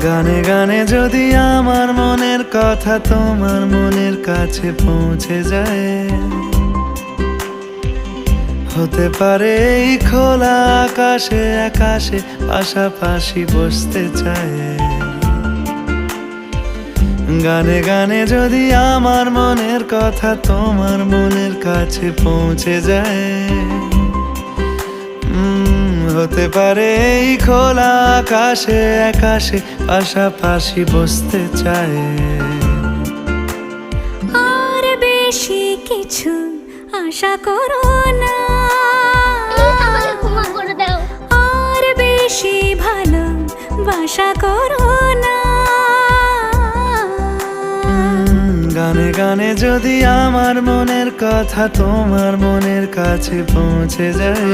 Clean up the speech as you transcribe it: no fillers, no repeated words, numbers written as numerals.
গানে গানে যদি আমার মনের কথা তোমার মনের কাছে পৌঁছে যায়, হতে পারে এই খোলা আকাশে আকাশে পাশাপাশি বসতে চায়। গানে গানে যদি আমার মনের কথা তোমার মনের কাছে পৌঁছে যায়, হতে পারে এই খোলা আকাশে আকাশে পাশাপাশি বসতে চায়। আর বেশি কিছু আশা করো না, আমাকে ক্ষমা করে দাও। আর বেশি ভালোবাসা করো না। গানে গানে যদি আমার মনের কথা তোমার মনের কাছে পৌঁছে যায়,